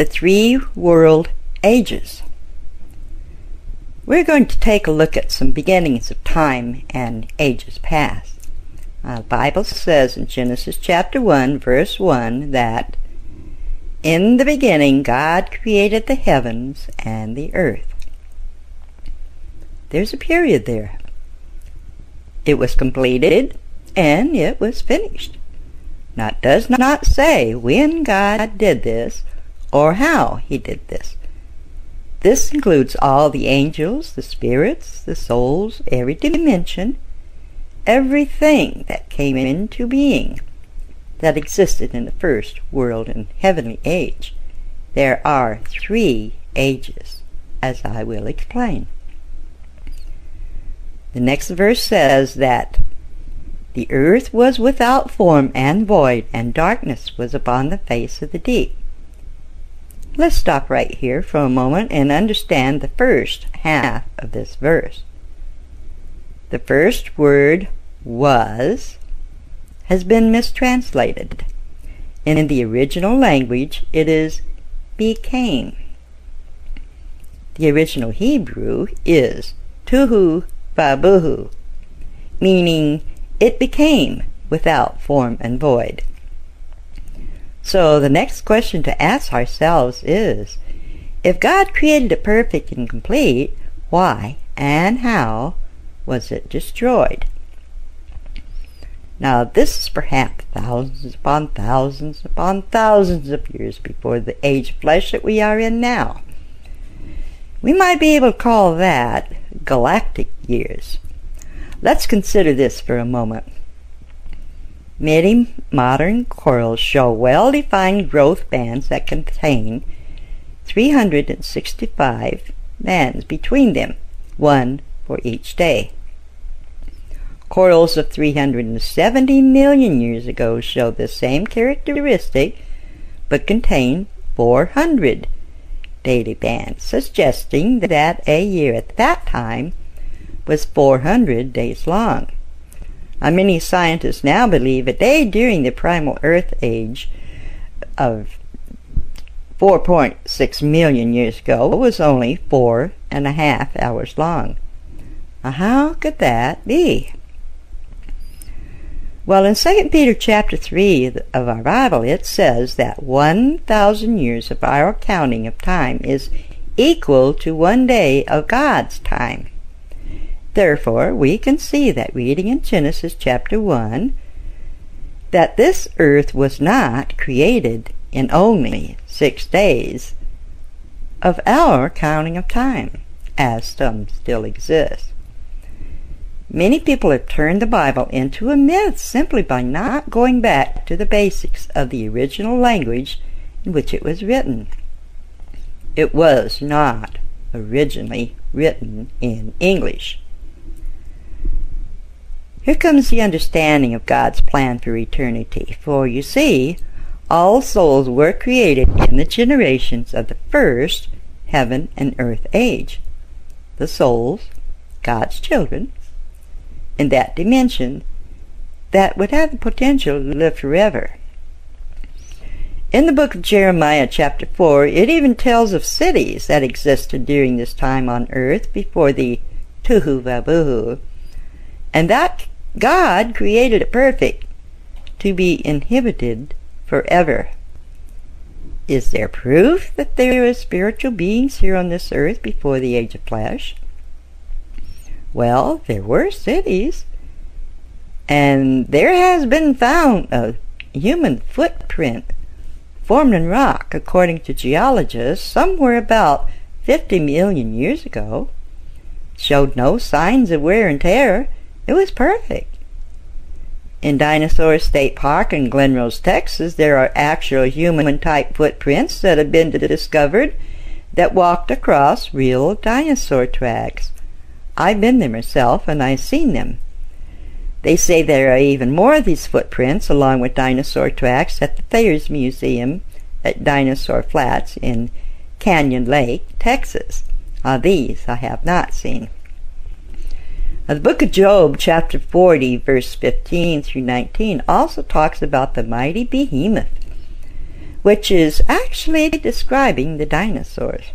the three world ages. We're going to take a look at some beginnings of time and ages past. The Bible says in Genesis chapter 1, verse 1, that in the beginning God created the heavens and the earth. There's a period there. It was completed and it was finished. Now, it does not say when God did this or how he did this. This includes all the angels, the spirits, the souls, every dimension, everything that came into being that existed in the first world and heavenly age. There are 3 ages, as I will explain. The next verse says that the earth was without form and void, and darkness was upon the face of the deep. Let's stop right here for a moment and understand the first half of this verse. The first word, was, has been mistranslated. In the original language, it is became. The original Hebrew is tuhu vabuhu, meaning it became without form and void. So the next question to ask ourselves is, if God created it perfect and complete, why and how was it destroyed? Now, this is perhaps thousands upon thousands upon thousands of years before the age of flesh that we are in now. We might be able to call that galactic years. Let's consider this for a moment. Many modern corals show well-defined growth bands that contain 365 bands between them, one for each day. Corals of 370 million years ago show the same characteristic, but contain 400 daily bands, suggesting that a year at that time was 400 days long. Many scientists now believe a day during the primal Earth age of 4.6 million years ago was only 4.5 hours long. Now, how could that be? Well, in 2 Peter chapter 3 of our Bible, it says that 1,000 years of our counting of time is equal to 1 day of God's time. Therefore, we can see that reading in Genesis chapter 1, that this earth was not created in only 6 days of our counting of time, as some still exist. Many people have turned the Bible into a myth simply by not going back to the basics of the original language in which it was written. It was not originally written in English. Here comes the understanding of God's plan for eternity. For you see, all souls were created in the generations of the first heaven and earth age. The souls, God's children, in that dimension, that would have the potential to live forever. In the book of Jeremiah chapter 4, it even tells of cities that existed during this time on earth before the Tuhu Vabuhu, and that God created it perfect to be inhabited forever. Is there proof that there are spiritual beings here on this earth before the age of flesh? Well, there were cities, and there has been found a human footprint formed in rock, according to geologists, somewhere about 50 million years ago. It showed no signs of wear and tear. It was perfect. In Dinosaur State Park in Glen Rose, Texas, there are actual human-type footprints that have been discovered that walked across real dinosaur tracks. I've been there myself, and I've seen them. They say there are even more of these footprints, along with dinosaur tracks, at the Thayer's Museum at Dinosaur Flats in Canyon Lake, Texas. These I have not seen. The book of Job, chapter 40, verse 15 through 19, also talks about the mighty behemoth, which is actually describing the dinosaurs.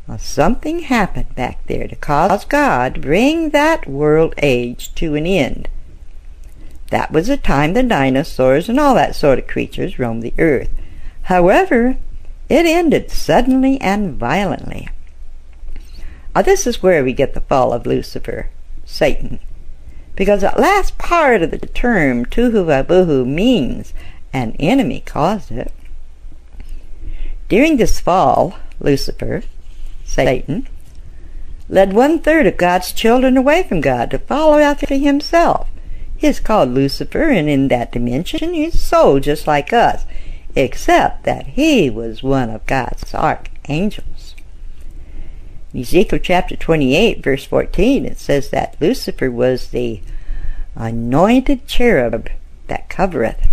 Well, something happened back there to cause God to bring that world age to an end. That was the time the dinosaurs and all that sort of creatures roamed the earth. However, it ended suddenly and violently. Now, this is where we get the fall of Lucifer, Satan, because that last part of the term Tuhu Wabuhu means an enemy caused it. During this fall, Lucifer, Satan, led 1/3 of God's children away from God to follow after himself. He is called Lucifer, and in that dimension he's a soul just like us, except that he was one of God's archangels. In Ezekiel chapter 28, verse 14, it says that Lucifer was the anointed cherub that covereth.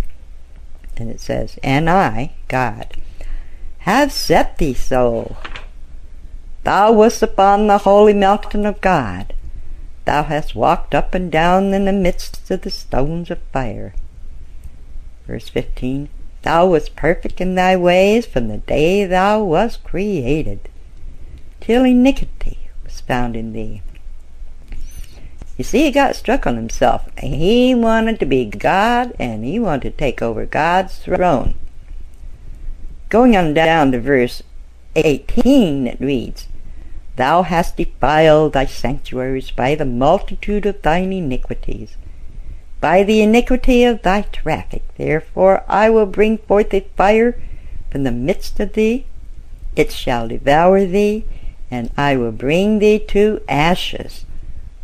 And it says, "And I, God, have set thee so. Thou wast upon the holy mountain of God. Thou hast walked up and down in the midst of the stones of fire." Verse 15, "Thou wast perfect in thy ways from the day thou wast created, till iniquity was found in thee." You see, he got struck on himself. He wanted to be God, and he wanted to take over God's throne. Going on down to verse 18, it reads, "Thou hast defiled thy sanctuaries by the multitude of thine iniquities, by the iniquity of thy traffic. Therefore I will bring forth a fire from the midst of thee. It shall devour thee, and I will bring thee to ashes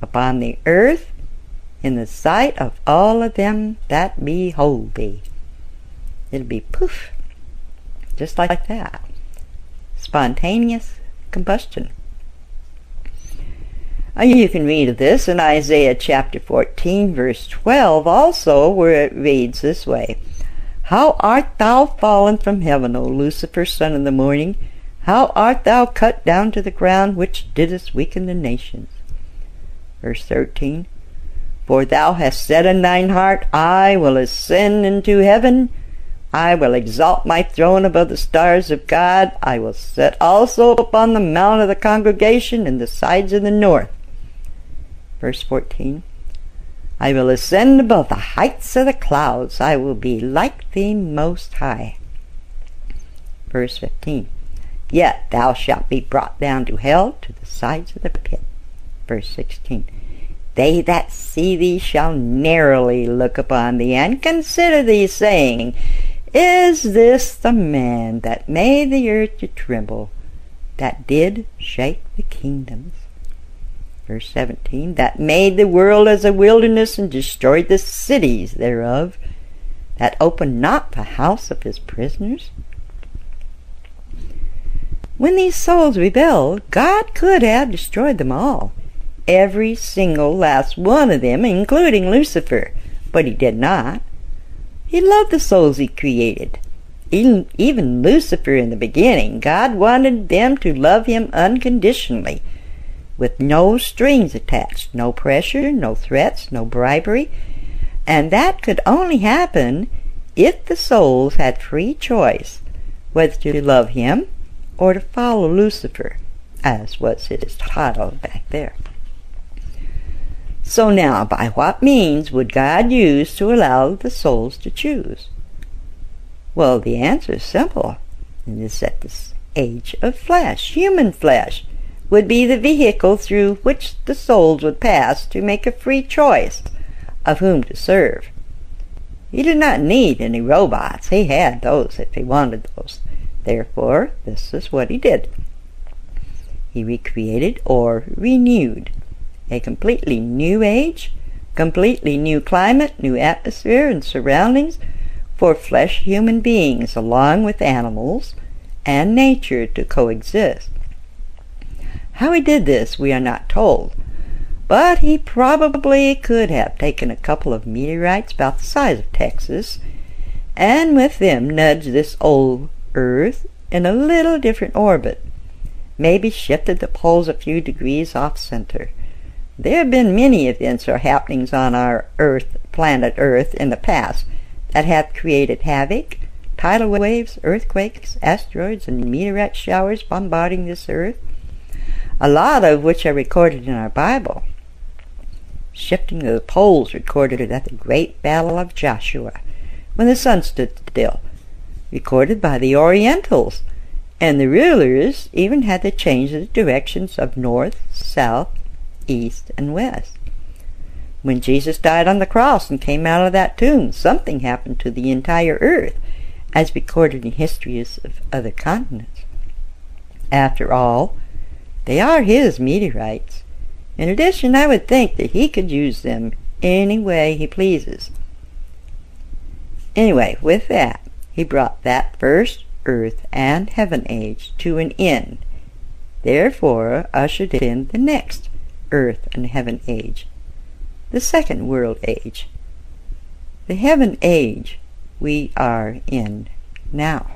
upon the earth in the sight of all of them that behold thee." It'll be poof, just like that. Spontaneous combustion. You can read this in Isaiah chapter 14, verse 12 also, where it reads this way, "How art thou fallen from heaven, O Lucifer, son of the morning? How art thou cut down to the ground, which didst weaken the nations?" Verse 13, "For thou hast said in thine heart, I will ascend into heaven. I will exalt my throne above the stars of God. I will sit also upon the mount of the congregation in the sides of the north." Verse 14, "I will ascend above the heights of the clouds. I will be like thee most high." Verse 15, "Yet thou shalt be brought down to hell, to the sides of the pit." Verse 16, "They that see thee shall narrowly look upon thee, and consider thee, saying, Is this the man that made the earth to tremble, that did shake the kingdoms?" Verse 17, "That made the world as a wilderness, and destroyed the cities thereof, that opened not the house of his prisoners." When these souls rebelled, God could have destroyed them all, every single last one of them, including Lucifer, but he did not. He loved the souls he created. Even Lucifer in the beginning, God wanted them to love him unconditionally, with no strings attached, no pressure, no threats, no bribery, and that could only happen if the souls had free choice whether to love him or to follow Lucifer, as was his title back there. So now, by what means would God use to allow the souls to choose? Well, the answer is simple. It is that this age of flesh, human flesh, would be the vehicle through which the souls would pass to make a free choice of whom to serve. He did not need any robots. He had those if he wanted those. Therefore, this is what he did. He recreated or renewed a completely new age, completely new climate, new atmosphere and surroundings for flesh human beings along with animals and nature to coexist. How he did this we are not told, but he probably could have taken a couple of meteorites about the size of Texas and with them nudged this old Earth in a little different orbit, maybe shifted the poles a few degrees off center. There have been many events or happenings on our planet Earth in the past that have created havoc, tidal waves, earthquakes, asteroids, and meteorite showers bombarding this earth, a lot of which are recorded in our Bible. Shifting of the poles recorded at the great battle of Joshua, when the sun stood still, recorded by the Orientals, and the rulers even had to change the directions of north, south, east, and west. When Jesus died on the cross and came out of that tomb, something happened to the entire earth, as recorded in histories of other continents. After all, they are his meteorites. In addition, I would think that he could use them any way he pleases. Anyway, with that, he brought that first earth and heaven age to an end, therefore ushered in the next earth and heaven age, the second world age, the heaven age we are in now.